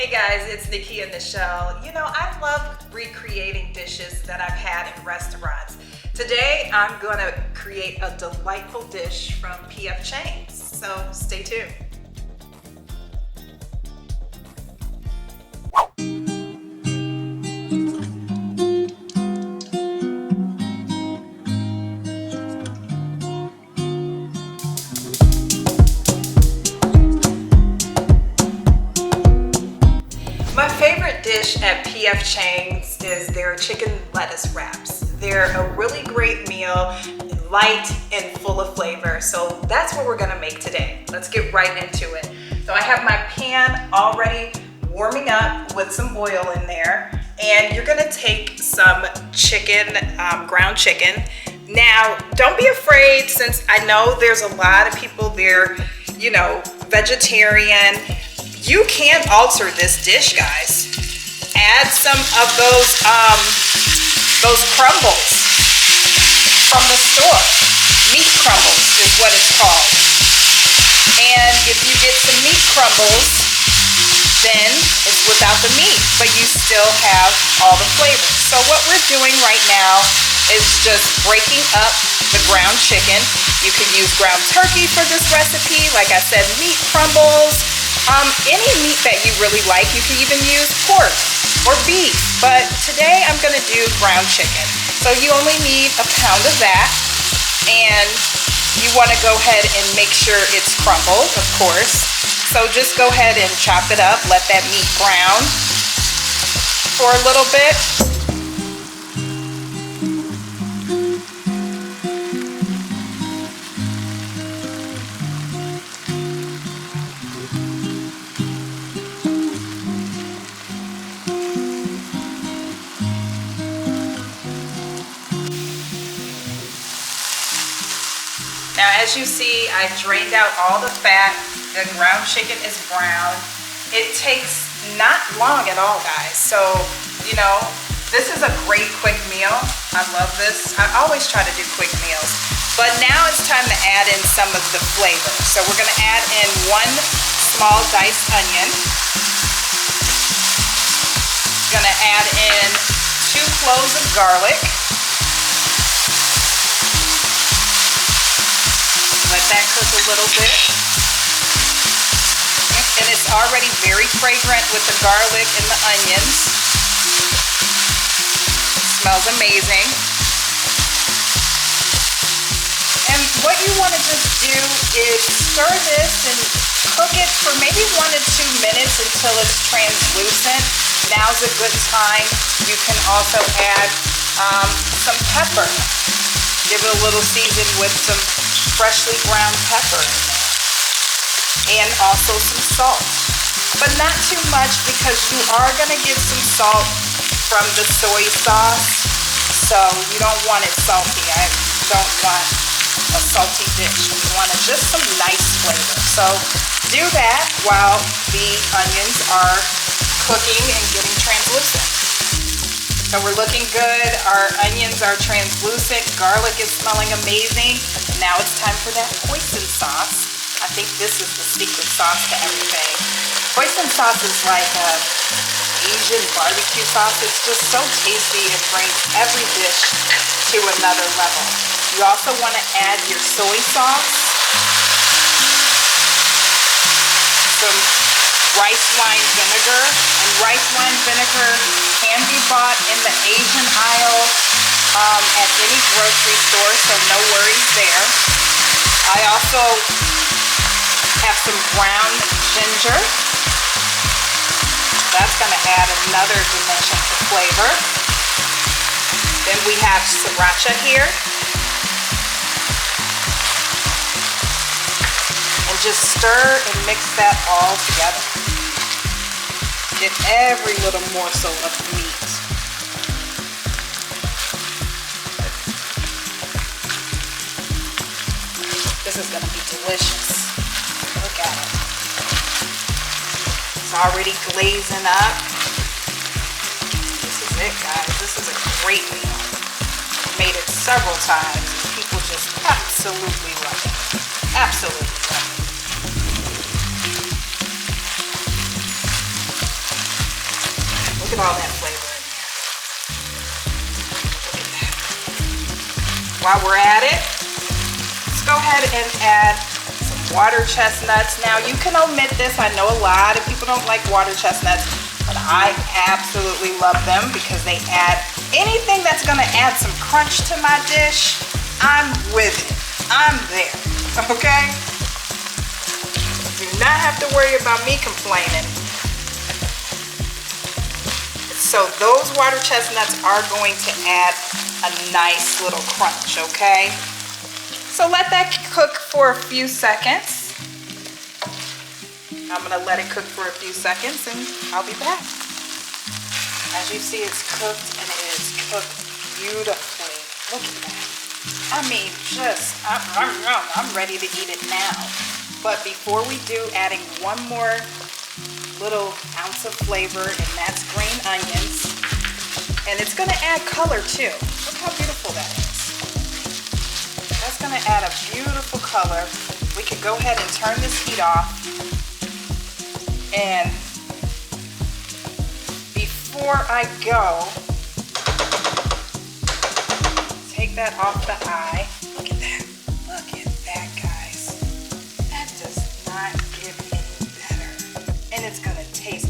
Hey guys, it's Nikki in the show. You know, I love recreating dishes that I've had in restaurants. Today, I'm gonna create a delightful dish from P.F. Chang's, so stay tuned. My favorite dish at P.F. Chang's is their chicken lettuce wraps. They're a really great meal, light and full of flavor. So that's what we're gonna make today. Let's get right into it. So I have my pan already warming up with some oil in there. And you're gonna take some chicken, ground chicken. Now, don't be afraid, since I know there's a lot of people there, you know, vegetarian. You can alter this dish, guys. Add some of those crumbles from the store. Meat crumbles is what it's called. And if you get some meat crumbles, then it's without the meat, but you still have all the flavors. So what we're doing right now is just breaking up the ground chicken. You could use ground turkey for this recipe. Like I said, meat crumbles. Any meat that you really like. You can even use pork or beef, but today I'm gonna do ground chicken. So you only need a pound of that, and you wanna go ahead and make sure it's crumbled, of course. So just go ahead and chop it up, let that meat brown for a little bit. Now, as you see, I drained out all the fat. The ground chicken is brown. It takes not long at all, guys. So, you know, this is a great quick meal. I love this. I always try to do quick meals. But now it's time to add in some of the flavor. So we're gonna add in 1 small diced onion. Gonna add in 2 cloves of garlic. Let that cook a little bit. And it's already very fragrant with the garlic and the onions. It smells amazing. And what you want to just do is stir this and cook it for maybe 1 to 2 minutes until it's translucent. Now's a good time. You can also add some pepper. Give it a little season with some freshly ground pepper and also some salt, but not too much because you are going to get some salt from the soy sauce, so you don't want it salty. I don't want a salty dish. You want just some nice flavor. So do that while the onions are cooking and getting translucent. So we're looking good. Our onions are translucent. Garlic is smelling amazing. Now it's time for that hoisin sauce. I think this is the secret sauce to everything. Hoisin sauce is like a Asian barbecue sauce. It's just so tasty. It brings every dish to another level. You also want to add your soy sauce, some rice wine vinegar, and rice wine vinegar can be bought in the Asian aisle at any grocery store, so no worries there. I also have some ground ginger. That's going to add another dimension to flavor. Then we have sriracha here. And just stir and mix that all together. Get every little morsel of the meat. This is going to be delicious. Look at it. It's already glazing up. This is it, guys. This is a great meal. I've made it several times. People just absolutely love it. Absolutely love it. Look at all that flavor in there. Look at that. While we're at it, let's go ahead and add some water chestnuts. Now you can omit this. I know a lot of people don't like water chestnuts, but I absolutely love them because they add anything that's gonna add some crunch to my dish. I'm with it. I'm there, okay? Do not have to worry about me complaining. So those water chestnuts are going to add a nice little crunch, okay? So let that cook for a few seconds. I'm gonna let it cook for a few seconds and I'll be back. As you see, it's cooked and it is cooked beautifully. Look at that. I mean, I'm ready to eat it now. But before we do, adding one more little ounce of flavor, and that's green onions. And it's gonna add color too. Look how beautiful that is. That's gonna add a beautiful color. We could go ahead and turn this heat off. And before I go, take that off the eye. Look at that. Look at that, guys. That does not get any better. And it's gonna taste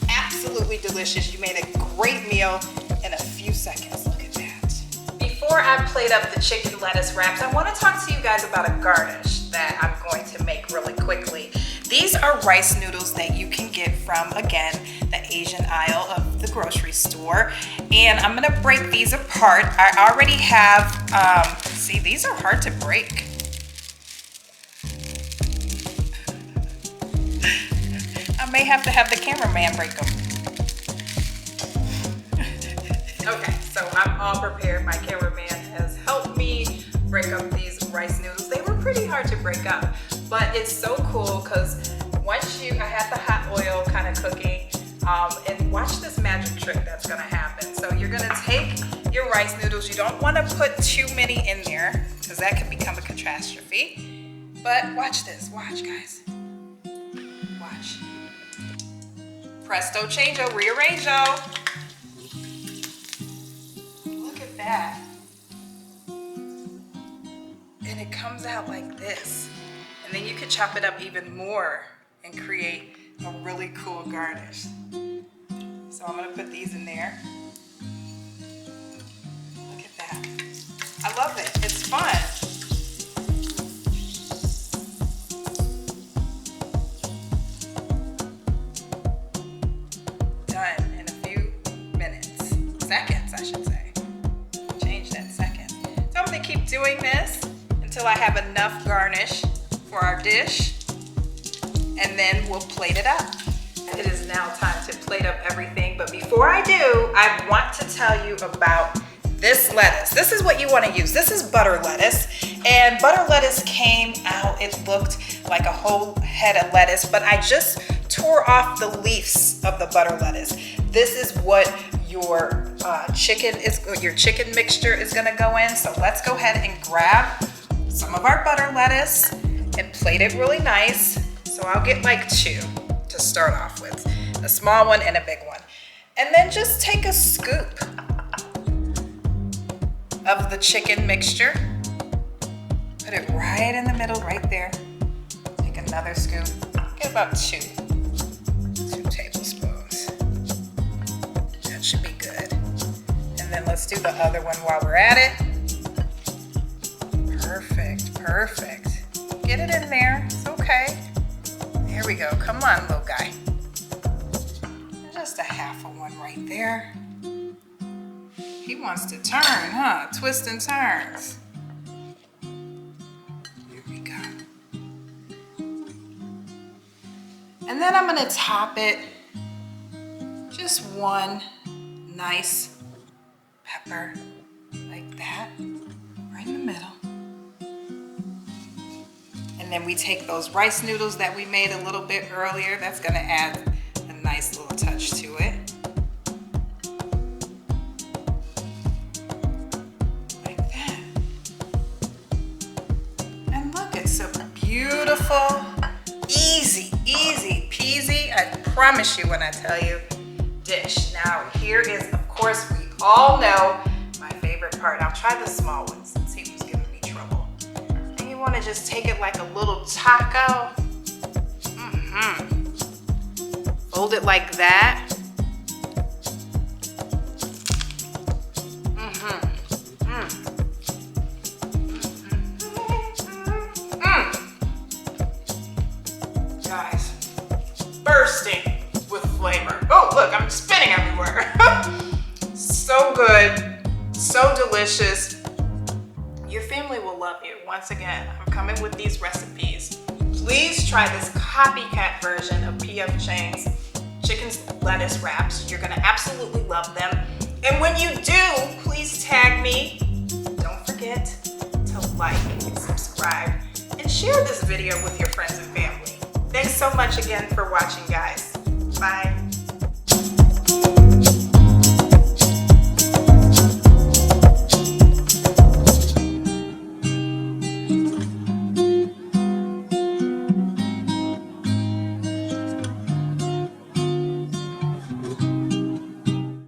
absolutely delicious. You made a great meal in a few seconds. Look at that. Before I plate up the chicken lettuce wraps, I want to talk to you guys about a garnish that I'm going to make really quickly. These are rice noodles that you can get from, again, the Asian aisle of the grocery store. And I'm gonna break these apart. I already have, see, these are hard to break. I may have to have the cameraman break them. Okay, so I'm all prepared. My cameraman has helped me break up these rice noodles. They were pretty hard to break up, but it's so cool because once I had the hot oil kind of cooking, and watch this magic trick that's gonna happen. So you're gonna take your rice noodles. You don't wanna put too many in there because that can become a catastrophe. But watch this, watch guys. Watch. Presto changeo, rearrange-o. Look at that. And it comes out like this. And then you could chop it up even more and create a really cool garnish. So I'm gonna put these in there. Look at that. I love it, it's fun. Done in a few minutes. Seconds, I should say. Change that second. So I'm gonna keep doing this until I have enough garnish for our dish. And then we'll plate it up. It is now time to plate up everything, but before I do, I want to tell you about this lettuce. This is what you want to use. This is butter lettuce, and butter lettuce came out, it looked like a whole head of lettuce, but I just tore off the leaves of the butter lettuce. This is what your chicken mixture is gonna go in, so let's go ahead and grab some of our butter lettuce and plate it really nice. So I'll get like 2 to start off with, a small one and a big one. And then just take a scoop of the chicken mixture, put it right in the middle, right there. Take another scoop, get about 2 tablespoons. That should be good. And then let's do the other one while we're at it. Perfect, perfect. Get it in there, it's okay. There we go, come on little guy. Just a half of one right there. He wants to turn, huh? Twist and turns. Here we go. And then I'm gonna top it, just one nice pepper like that, right in the middle. And then we take those rice noodles that we made a little bit earlier. That's gonna add a nice little touch to it. Like that. And look, it's so beautiful. Easy, easy peasy. I promise you when I tell you, dish. Now here is, of course, we all know my favorite part. I'll try the small ones and see who's giving me trouble. And you want to just take it like a little taco. Fold it like that. Guys, bursting with flavor. Oh, look, I'm spinning everywhere. So good, so delicious. Your family will love you. Once again, I'm coming with these recipes. Please try this copycat version of P.F. Chang's chicken lettuce wraps. You're gonna absolutely love them. And when you do, please tag me. Don't forget to like and subscribe and share this video with your friends and family. Thanks so much again for watching, guys. Bye.